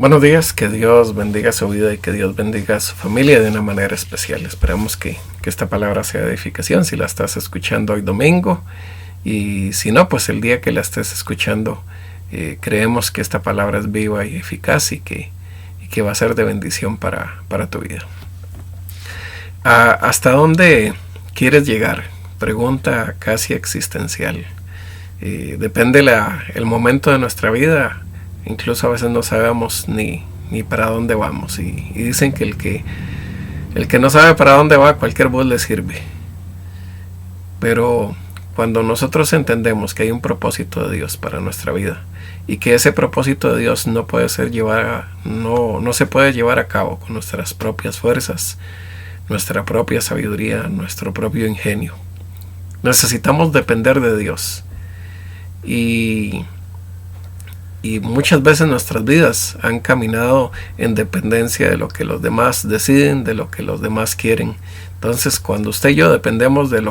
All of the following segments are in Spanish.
Buenos días, que Dios bendiga su vida y que Dios bendiga a su familia de una manera especial. Esperamos que esta palabra sea de edificación si la estás escuchando hoy domingo, y si no, pues el día que la estés escuchando, creemos que esta palabra es viva y eficaz y que va a ser de bendición para tu vida. ¿Hasta dónde quieres llegar? Pregunta casi existencial. Depende el momento de nuestra vida. Incluso a veces no sabemos ni para dónde vamos, y dicen que el que no sabe para dónde va, cualquier bus le sirve. Pero cuando nosotros entendemos que hay un propósito de Dios para nuestra vida y que ese propósito de Dios no se puede llevar a cabo con nuestras propias fuerzas, nuestra propia sabiduría, nuestro propio ingenio, necesitamos depender de Dios. Y muchas veces nuestras vidas han caminado en dependencia de lo que los demás deciden, de lo que los demás quieren. Entonces, cuando usted y yo dependemos de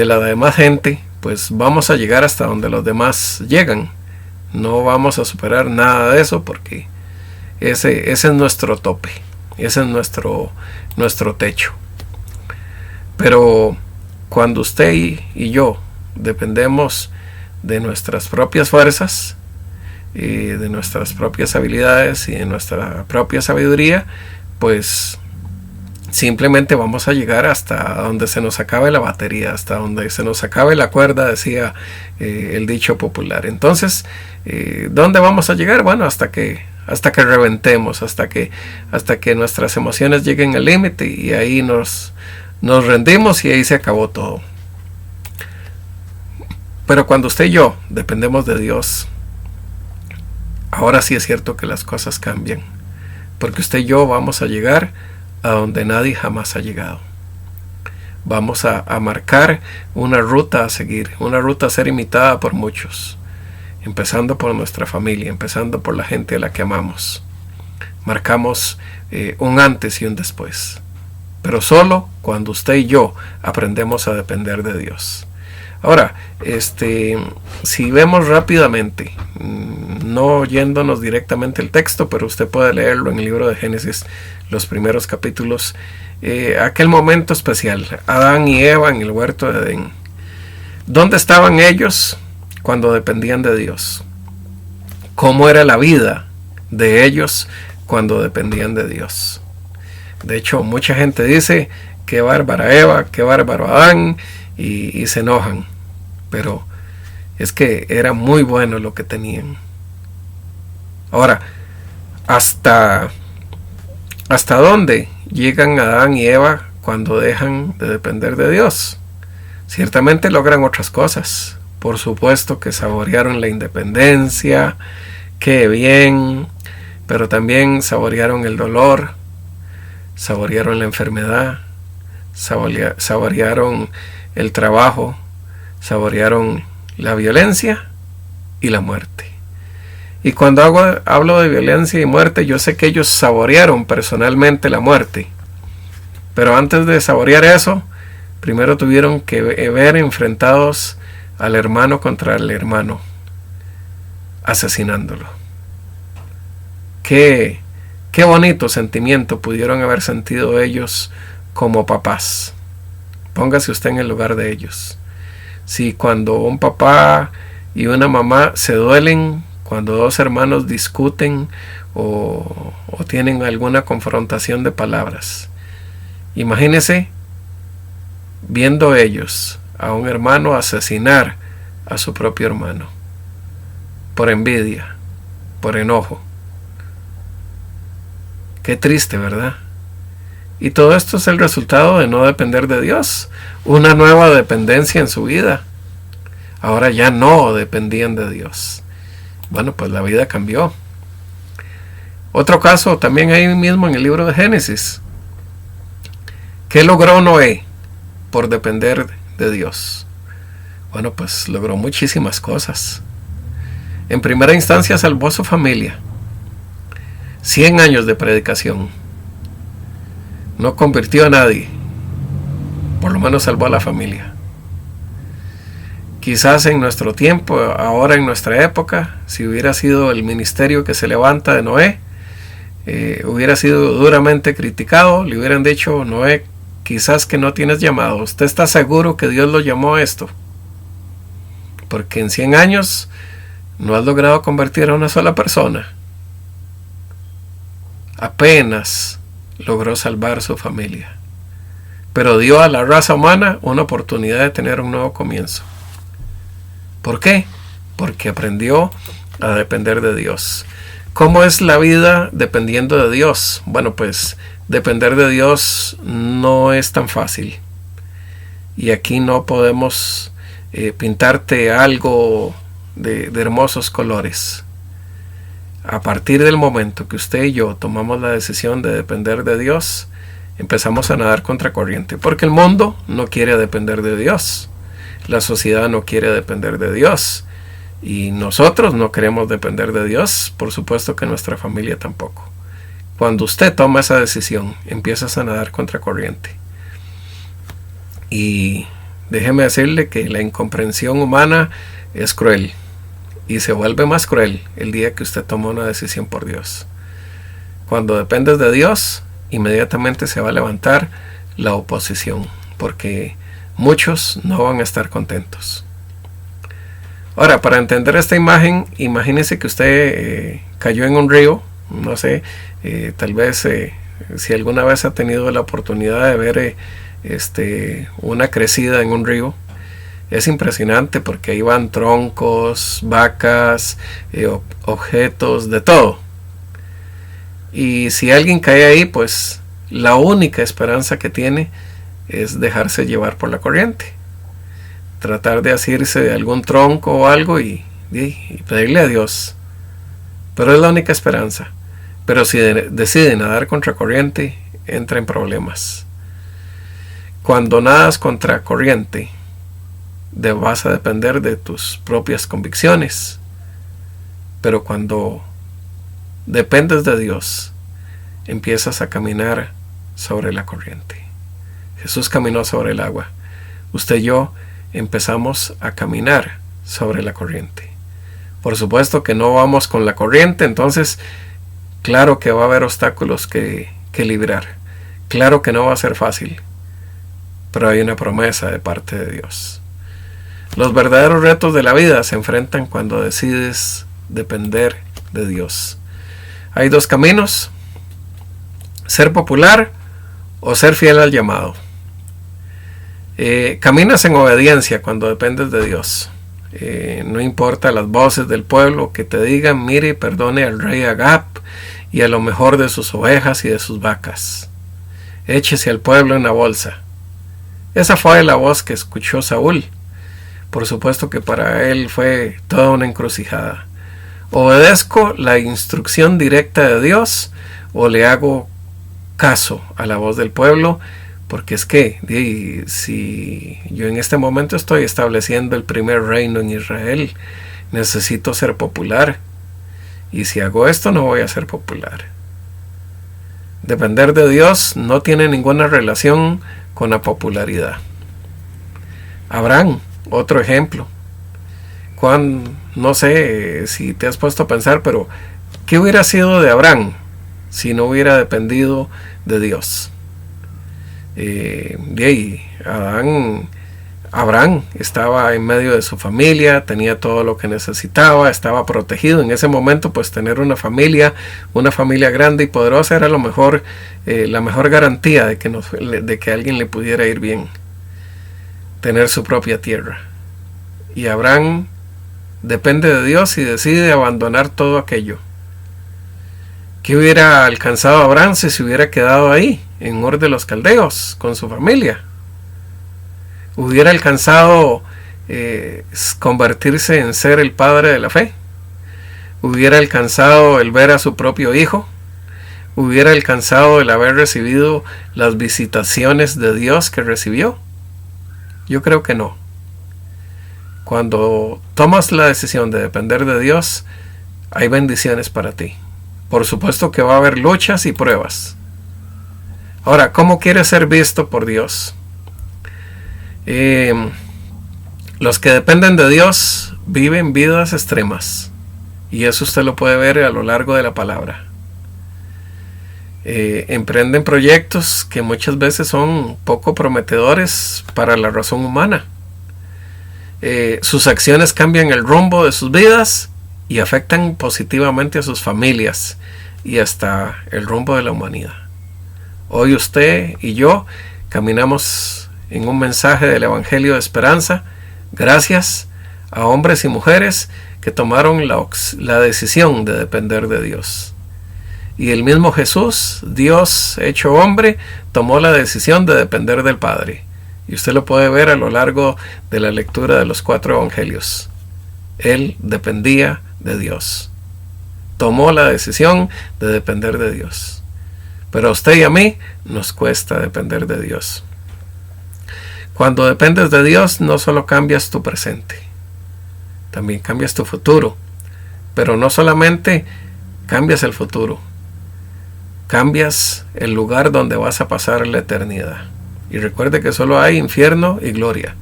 la demás gente, pues vamos a llegar hasta donde los demás llegan. No vamos a superar nada de eso, porque ese es nuestro tope, ese es nuestro techo. Pero cuando usted y yo dependemos de nuestras propias fuerzas, de nuestras propias habilidades y de nuestra propia sabiduría, pues simplemente vamos a llegar hasta donde se nos acabe la batería, hasta donde se nos acabe la cuerda, decía el dicho popular. Entonces, ¿dónde vamos a llegar? Bueno, hasta que reventemos, hasta que nuestras emociones lleguen al límite, y ahí nos rendimos y ahí se acabó todo. Pero cuando usted y yo dependemos de Dios, ahora sí es cierto que las cosas cambian, porque usted y yo vamos a llegar a donde nadie jamás ha llegado. Vamos a marcar una ruta a seguir, una ruta a ser imitada por muchos, empezando por nuestra familia, empezando por la gente a la que amamos. Marcamos un antes y un después, pero solo cuando usted y yo aprendemos a depender de Dios. Ahora, si vemos rápidamente, no yéndonos directamente al texto, pero usted puede leerlo en el libro de Génesis, los primeros capítulos, aquel momento especial, Adán y Eva en el huerto de Edén. ¿Dónde estaban ellos cuando dependían de Dios? ¿Cómo era la vida de ellos cuando dependían de Dios? De hecho, mucha gente dice, qué bárbara Eva, qué bárbaro Adán, y se enojan. Pero es que era muy bueno lo que tenían. Ahora, ¿hasta dónde llegan Adán y Eva cuando dejan de depender de Dios? Ciertamente logran otras cosas. Por supuesto que saborearon la independencia, qué bien, pero también saborearon el dolor, saborearon la enfermedad, saborearon el trabajo, saborearon la violencia y la muerte. Y cuando hablo de violencia y muerte, yo sé que ellos saborearon personalmente la muerte, pero antes de saborear eso, primero tuvieron que ver enfrentados al hermano contra el hermano, asesinándolo. Qué bonito sentimiento pudieron haber sentido ellos como papás. Póngase usted en el lugar de ellos. Si cuando un papá y una mamá se duelen, cuando dos hermanos discuten o tienen alguna confrontación de palabras, imagínese viendo ellos a un hermano asesinar a su propio hermano por envidia, por enojo. Qué triste, ¿verdad? Y todo esto es el resultado de no depender de Dios. Una nueva dependencia en su vida. Ahora ya no dependían de Dios. Bueno, pues la vida cambió. Otro caso también ahí mismo en el libro de Génesis. ¿Qué logró Noé por depender de Dios? Bueno, pues logró muchísimas cosas. En primera instancia salvó a su familia. 100 años de predicación. No convirtió a nadie. Por lo menos salvó a la familia. Quizás en nuestro tiempo, ahora en nuestra época, si hubiera sido el ministerio que se levanta de Noé, hubiera sido duramente criticado. Le hubieran dicho: Noé, quizás que no tienes llamado. ¿Usted está seguro que Dios lo llamó a esto? Porque en 100 años no has logrado convertir a una sola persona. Apenas logró salvar su familia, pero dio a la raza humana una oportunidad de tener un nuevo comienzo. ¿Por qué? Porque aprendió a depender de Dios. ¿Cómo es la vida dependiendo de Dios? Bueno, pues depender de Dios no es tan fácil. Y aquí no podemos pintarte algo de hermosos colores. A partir del momento que usted y yo tomamos la decisión de depender de Dios, empezamos a nadar contracorriente, porque el mundo no quiere depender de Dios, la sociedad no quiere depender de Dios, y nosotros no queremos depender de Dios, por supuesto que nuestra familia tampoco. Cuando usted toma esa decisión, empiezas a nadar contracorriente. Y déjeme decirle que la incomprensión humana es cruel, y se vuelve más cruel el día que usted toma una decisión por Dios. Cuando dependes de Dios, inmediatamente se va a levantar la oposición, porque muchos no van a estar contentos. Ahora, para entender esta imagen, imagínese que usted cayó en un río, no sé, tal vez si alguna vez ha tenido la oportunidad de ver una crecida en un río. Es impresionante porque ahí van troncos, vacas, objetos, de todo. Y si alguien cae ahí, pues la única esperanza que tiene es dejarse llevar por la corriente. Tratar de asirse de algún tronco o algo y pedirle a Dios. Pero es la única esperanza. Pero si decide nadar contra corriente, entra en problemas. Cuando nadas contra corriente, vas a depender de tus propias convicciones. Pero cuando dependes de Dios, empiezas a caminar sobre la corriente. Jesús caminó sobre el agua. Usted y yo empezamos a caminar sobre la corriente. Por supuesto que no vamos con la corriente, entonces claro que va a haber obstáculos que librar. Claro que no va a ser fácil, pero hay una promesa de parte de Dios. Los verdaderos retos de la vida se enfrentan cuando decides depender de Dios. Hay dos caminos: ser popular o ser fiel al llamado. Caminas en obediencia cuando dependes de Dios. No importa las voces del pueblo que te digan: mire, perdone al rey Agab y a lo mejor de sus ovejas y de sus vacas. Échese al pueblo en la bolsa. Esa fue la voz que escuchó Saúl. Por supuesto que para él fue toda una encrucijada. ¿Obedezco la instrucción directa de Dios o le hago caso a la voz del pueblo? Porque es que si yo en este momento estoy estableciendo el primer reino en Israel, necesito ser popular. Y si hago esto, no voy a ser popular. Depender de Dios no tiene ninguna relación con la popularidad. Abraham, otro ejemplo. No sé si te has puesto a pensar, pero ¿qué hubiera sido de Abraham si no hubiera dependido de Dios? Abraham estaba en medio de su familia, tenía todo lo que necesitaba, estaba protegido. En ese momento, pues tener una familia grande y poderosa era a lo mejor la mejor garantía de que a alguien le pudiera ir bien. Tener su propia tierra. Y Abraham depende de Dios y decide abandonar todo aquello. ¿Qué hubiera alcanzado Abraham si se hubiera quedado ahí, en Ur de los Caldeos, con su familia? ¿Hubiera alcanzado convertirse en ser el padre de la fe? ¿Hubiera alcanzado el ver a su propio hijo? ¿Hubiera alcanzado el haber recibido las visitaciones de Dios que recibió? Yo creo que no. Cuando tomas la decisión de depender de Dios, hay bendiciones para ti. Por supuesto que va a haber luchas y pruebas. Ahora, ¿cómo quieres ser visto por Dios? Los que dependen de Dios viven vidas extremas. Y eso usted lo puede ver a lo largo de la palabra. Emprenden proyectos que muchas veces son poco prometedores para la razón humana. Sus acciones cambian el rumbo de sus vidas y afectan positivamente a sus familias y hasta el rumbo de la humanidad. Hoy usted y yo caminamos en un mensaje del Evangelio de Esperanza gracias a hombres y mujeres que tomaron la decisión de depender de Dios. Y el mismo Jesús, Dios hecho hombre, tomó la decisión de depender del Padre. Y usted lo puede ver a lo largo de la lectura de los 4 evangelios. Él dependía de Dios. Tomó la decisión de depender de Dios. Pero a usted y a mí nos cuesta depender de Dios. Cuando dependes de Dios, no solo cambias tu presente, también cambias tu futuro. Pero no solamente cambias el futuro, cambias el lugar donde vas a pasar la eternidad. Y recuerde que solo hay infierno y gloria.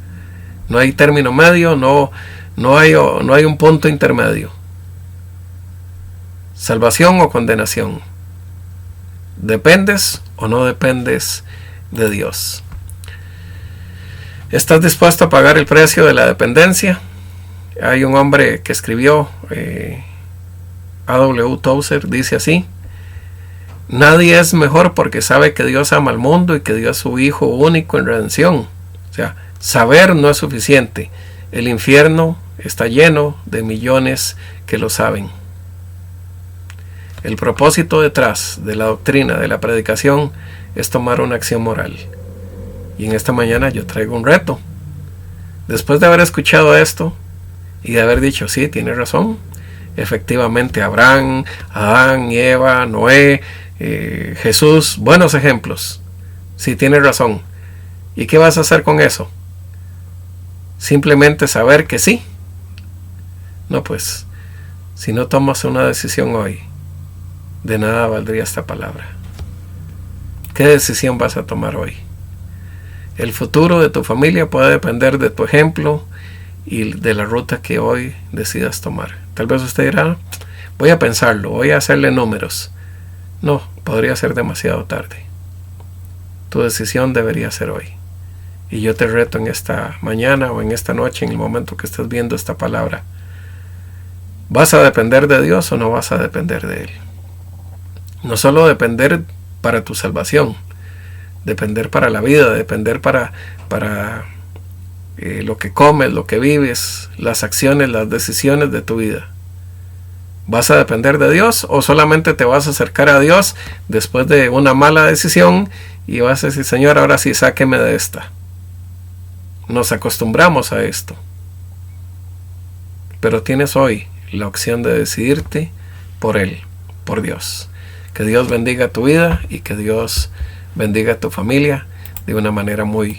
No hay término medio, no hay un punto intermedio. Salvación o condenación. ¿Dependes o no dependes de Dios? ¿Estás dispuesto a pagar el precio de la dependencia? Hay un hombre que escribió, A.W. Tozer, dice así: nadie es mejor porque sabe que Dios ama al mundo y que dio a su Hijo único en redención. O sea, saber no es suficiente. El infierno está lleno de millones que lo saben. El propósito detrás de la doctrina, de la predicación, es tomar una acción moral. Y en esta mañana yo traigo un reto. Después de haber escuchado esto y de haber dicho, sí, tiene razón, efectivamente Abraham, Adán, Eva, Noé, Jesús, buenos ejemplos. Sí, tiene razón. ¿Y qué vas a hacer con eso? Simplemente saber que sí. No, pues, si no tomas una decisión hoy, de nada valdría esta palabra. ¿Qué decisión vas a tomar hoy? El futuro de tu familia puede depender de tu ejemplo y de la ruta que hoy decidas tomar. Tal vez usted dirá, voy a pensarlo, voy a hacerle números. No, podría ser demasiado tarde. Tu decisión debería ser hoy. Y yo te reto en esta mañana o en esta noche, en el momento que estés viendo esta palabra. ¿Vas a depender de Dios o no vas a depender de Él? No solo depender para tu salvación, depender para la vida, depender para lo que comes, lo que vives, las acciones, las decisiones de tu vida. ¿Vas a depender de Dios o solamente te vas a acercar a Dios después de una mala decisión y vas a decir, Señor, ahora sí, sáqueme de esta? Nos acostumbramos a esto. Pero tienes hoy la opción de decidirte por Él, por Dios. Que Dios bendiga tu vida y que Dios bendiga a tu familia de una manera muy